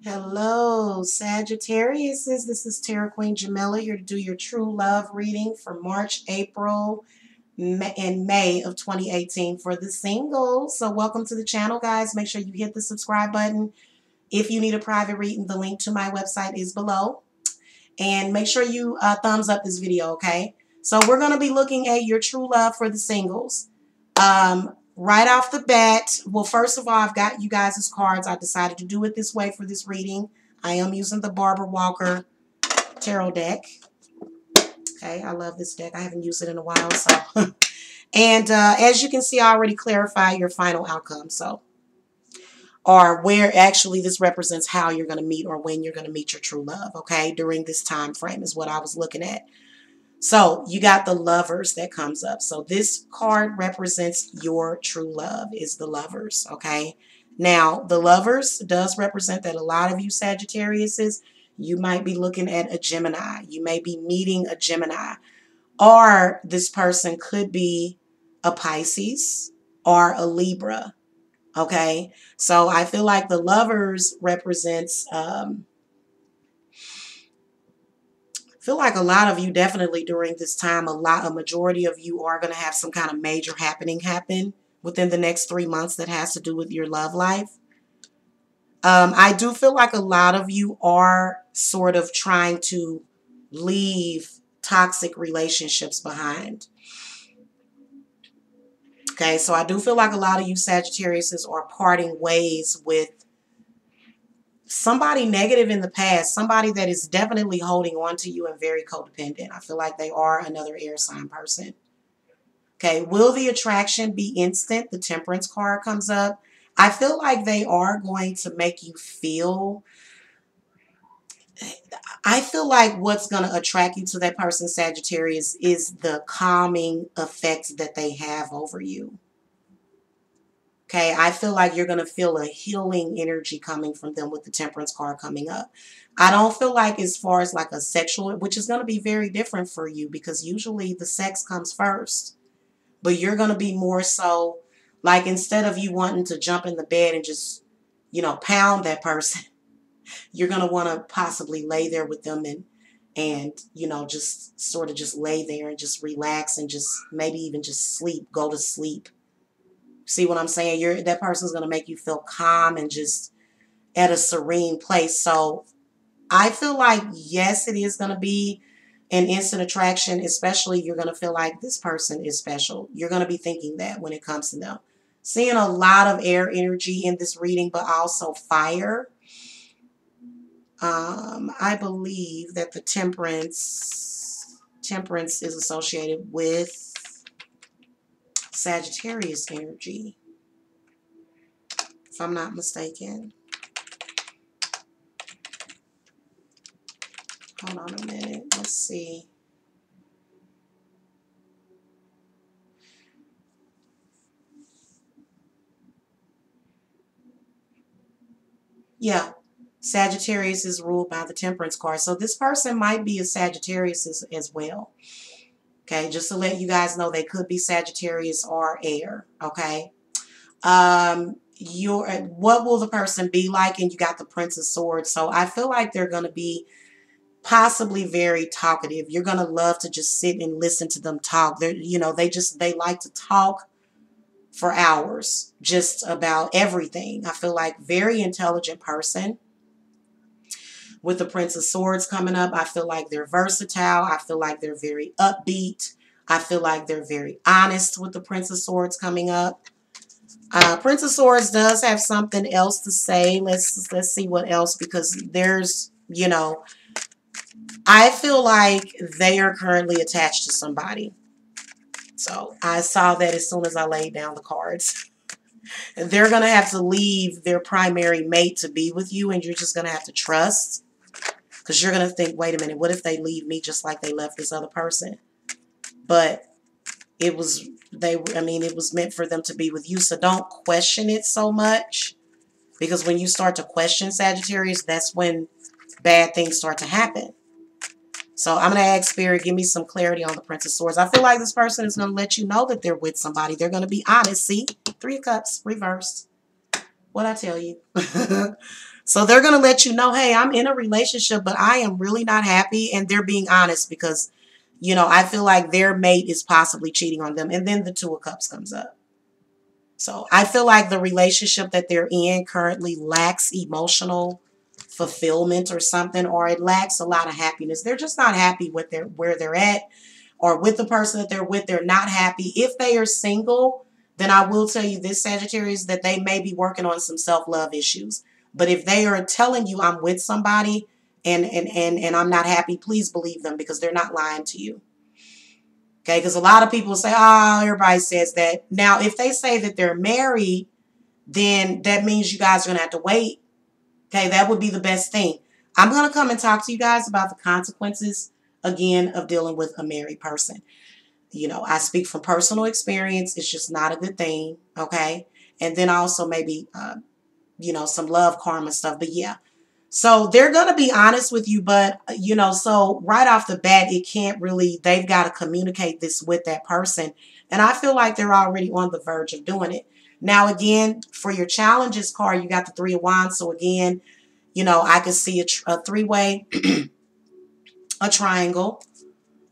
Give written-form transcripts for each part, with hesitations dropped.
Hello, Sagittarius. This is Tarot Queen Jamila here to do your true love reading for March, April, and May of 2018 for the singles. So welcome to the channel, guys. Make sure you hit the subscribe button. If you need a private reading, the link to my website is below. And make sure you thumbs up this video, okay? So we're going to be looking at your true love for the singles. Right off the bat, well, first of all, I've got you guys' cards. I decided to do it this way for this reading. I am using the Barbara Walker Tarot deck. Okay, I love this deck. I haven't used it in a while, so. And as you can see, I already clarified your final outcome, so. Or where actually this represents how you're going to meet or when you're going to meet your true love, okay? During this time frame is what I was looking at. So you got the Lovers that comes up. So this card represents your true love is the Lovers, okay? Now, the Lovers does represent that a lot of you Sagittariuses, you might be looking at a Gemini. You may be meeting a Gemini. Or this person could be a Pisces or a Libra, okay? So I feel like the Lovers represents... feel like a lot of you definitely during this time, a majority of you are going to have some kind of major happening happen within the next 3 months that has to do with your love life. I do feel like a lot of you are sort of trying to leave toxic relationships behind. Okay, so I do feel like a lot of you Sagittariuses are parting ways with somebody negative in the past, somebody that is definitely holding on to you and very codependent. I feel like they are another air sign person. Okay, will the attraction be instant? The Temperance card comes up. I feel like they are going to make you feel... I feel like what's going to attract you to that person, Sagittarius, is the calming effect that they have over you. Okay, I feel like you're going to feel a healing energy coming from them with the Temperance card coming up. I don't feel like as far as like a sexual, which is going to be very different for you because usually the sex comes first. But you're going to be more so like instead of you wanting to jump in the bed and just, you know, pound that person, you're going to want to possibly lay there with them and, you know, just sort of just lay there and just relax and just maybe even just sleep, go to sleep. See what I'm saying? That person's going to make you feel calm and just at a serene place. So I feel like, yes, it is going to be an instant attraction, especially you're going to feel like this person is special. You're going to be thinking that when it comes to them. Seeing a lot of air energy in this reading, but also fire. I believe that the Temperance is associated with Sagittarius energy, if I'm not mistaken. Hold on a minute. Let's see. Yeah. Sagittarius is ruled by the Temperance card. So this person might be a Sagittarius as well. Okay. Just to let you guys know, they could be Sagittarius or air. Okay. What will the person be like? And you got the Prince of Swords. So I feel like they're going to be possibly very talkative. You're going to love to just sit and listen to them talk. They're, you know, they like to talk for hours just about everything. I feel like very intelligent person. With the Prince of Swords coming up, I feel like they're versatile. I feel like they're very upbeat. I feel like they're very honest with the Prince of Swords coming up. Prince of Swords does have something else to say. Let's see what else, because there's, you know, I feel like they are currently attached to somebody. So I saw that as soon as I laid down the cards. They're going to have to leave their primary mate to be with you, and you're just going to have to trust. Because you're going to think, wait a minute, what if they leave me just like they left this other person? But it was meant for them to be with you. So don't question it so much. Because when you start to question Sagittarius, that's when bad things start to happen. So I'm going to ask Spirit, give me some clarity on the Prince of Swords. I feel like this person is going to let you know that they're with somebody. They're going to be honest. See? 3 of Cups, reversed. What I tell you? So they're going to let you know, hey, I'm in a relationship, but I am really not happy. And they're being honest because, I feel like their mate is possibly cheating on them. And then the Two of Cups comes up. So I feel like the relationship that they're in currently lacks emotional fulfillment or something, or it lacks a lot of happiness. They're just not happy with where they're at, or with the person that they're with. They're not happy. If they are single, then I will tell you this, Sagittarius, that they may be working on some self-love issues. But if they are telling you I'm with somebody and I'm not happy, please believe them because they're not lying to you. Okay, because a lot of people say, oh, everybody says that. Now, if they say that they're married, then that means you guys are going to have to wait. Okay, that would be the best thing. I'm going to come and talk to you guys about the consequences, again, of dealing with a married person. I speak from personal experience. It's just not a good thing. Okay, and then also maybe, some love karma stuff. But yeah. So they're going to be honest with you, but, so right off the bat, they've got to communicate this with that person. And I feel like they're already on the verge of doing it. Now, again, for your challenges card, you got the Three of Wands. So again, I could see a three-way, a triangle.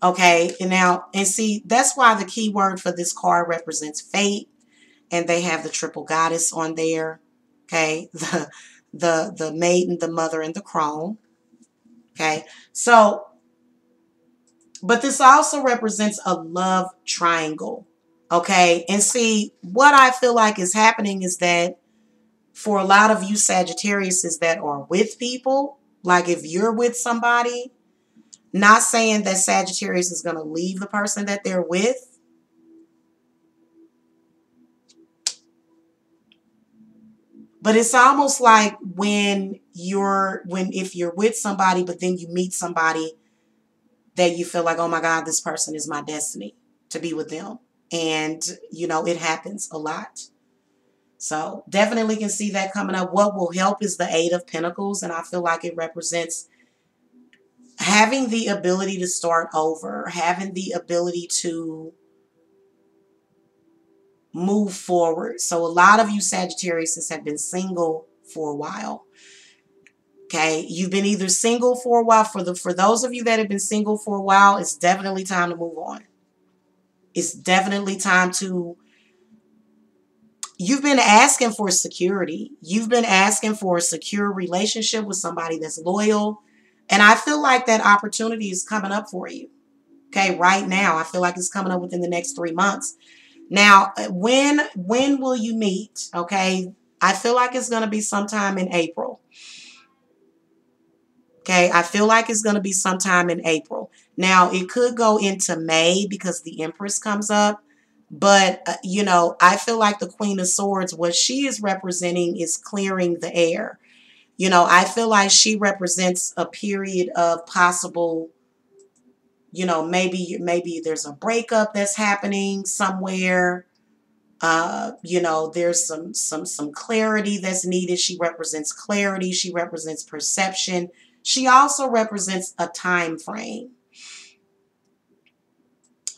Okay. And see, that's why the key word for this card represents fate. And they have the triple goddess on there. Okay. The maiden, the mother, and the crone. Okay. So, but this also represents a love triangle. Okay. And see, what I feel like is happening is that for a lot of you Sagittariuses that are with people, like if you're with somebody, not saying that Sagittarius is going to leave the person that they're with. But it's almost like if you're with somebody, but then you meet somebody that you feel like, oh my God, this person is my destiny to be with them. And, it happens a lot. So definitely can see that coming up. What will help is the Eight of Pentacles. And I feel like it represents having the ability to start over, having the ability to move forward. So a lot of you Sagittarius have been single for a while. Okay, you've been either single for a while. For those of you that have been single for a while, it's definitely time to move on. It's definitely time to. You've been asking for security. You've been asking for a secure relationship with somebody that's loyal, and I feel like that opportunity is coming up for you. Okay, right now, I feel like it's coming up within the next 3 months. Now, when will you meet? Okay, I feel like it's going to be sometime in April. Okay, I feel like it's going to be sometime in April. Now, it could go into May because the Empress comes up. But, I feel like the Queen of Swords, what she is representing is clearing the air. I feel like she represents a period of possible, maybe there's a breakup that's happening somewhere. There's some clarity that's needed. She represents clarity. She represents perception. She also represents a time frame.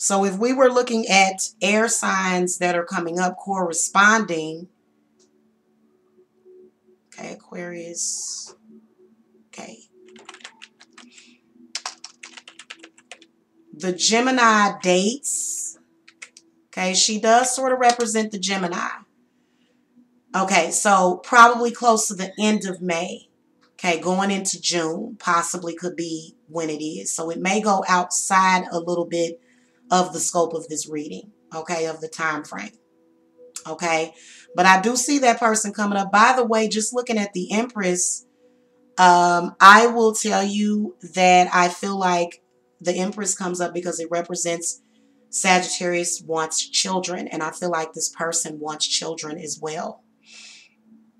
So if we were looking at air signs that are coming up corresponding, okay, Aquarius, okay. The Gemini dates, okay, she does sort of represent the Gemini. Okay, so probably close to the end of May. Okay, going into June possibly could be when it is. So it may go outside a little bit of the scope of this reading, okay, of the time frame. Okay, but I do see that person coming up. By the way, just looking at the Empress, I will tell you that I feel like the Empress comes up because it represents Sagittarius wants children, and I feel like this person wants children as well.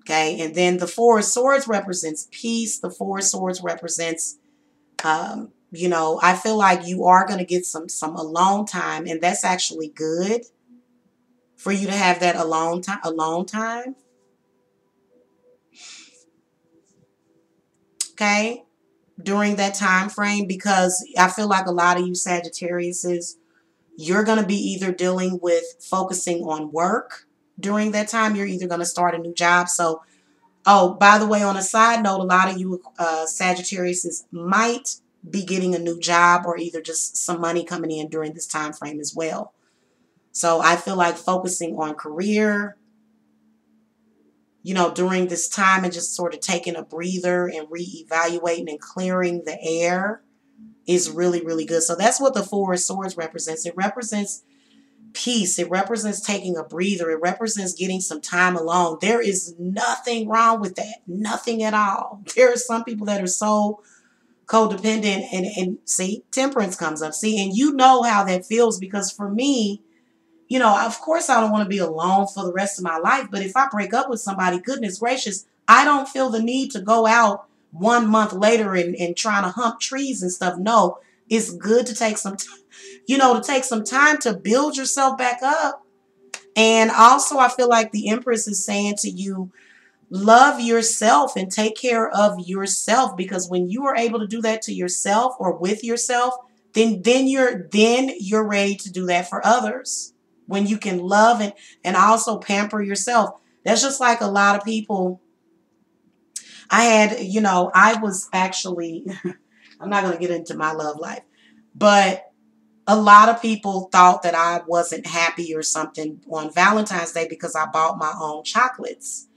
Okay, and then the Four of Swords represents peace. The Four of Swords represents, I feel like you are going to get some alone time, and that's actually good for you to have that alone time. Okay, during that time frame, because I feel like a lot of you Sagittariuses, you're going to be either dealing with focusing on work during that time. You're either going to start a new job. So Oh, by the way, on a side note, a lot of you Sagittarius might be getting a new job or either just some money coming in during this time frame as well. So I feel like focusing on career, during this time and just sort of taking a breather and reevaluating and clearing the air is really, really good. So that's what the Four of Swords represents. It represents peace. It represents taking a breather. It represents getting some time alone. There is nothing wrong with that. Nothing at all. There are some people that are so codependent and see, temperance comes up. See, and you know how that feels because for me, of course I don't want to be alone for the rest of my life. But if I break up with somebody, goodness gracious, I don't feel the need to go out 1 month later and trying to hump trees and stuff. No, it's good to take some time, to take some time to build yourself back up. And also I feel like the Empress is saying to you, love yourself and take care of yourself, because when you are able to do that to yourself or with yourself, then you're ready to do that for others. When you can love and also pamper yourself. That's just like a lot of people. I was actually I'm not going to get into my love life, but a lot of people thought that I wasn't happy or something on Valentine's Day because I bought my own chocolates.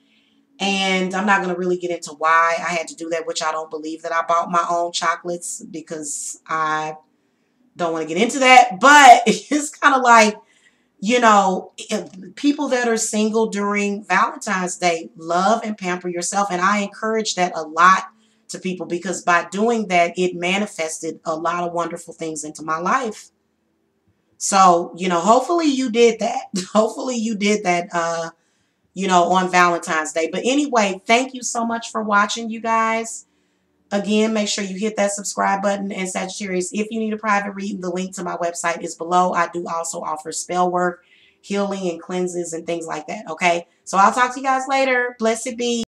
And I'm not going to really get into why I had to do that, which I don't believe that I bought my own chocolates because I don't want to get into that. But it's kind of like, people that are single during Valentine's Day, love and pamper yourself. And I encourage that a lot to people because by doing that, it manifested a lot of wonderful things into my life. So, hopefully you did that. Hopefully you did that, on Valentine's Day. But anyway, thank you so much for watching, you guys. Again, make sure you hit that subscribe button. And Sagittarius, if you need a private reading, the link to my website is below. I do also offer spell work, healing, and cleanses and things like that. Okay, so I'll talk to you guys later. Blessed be.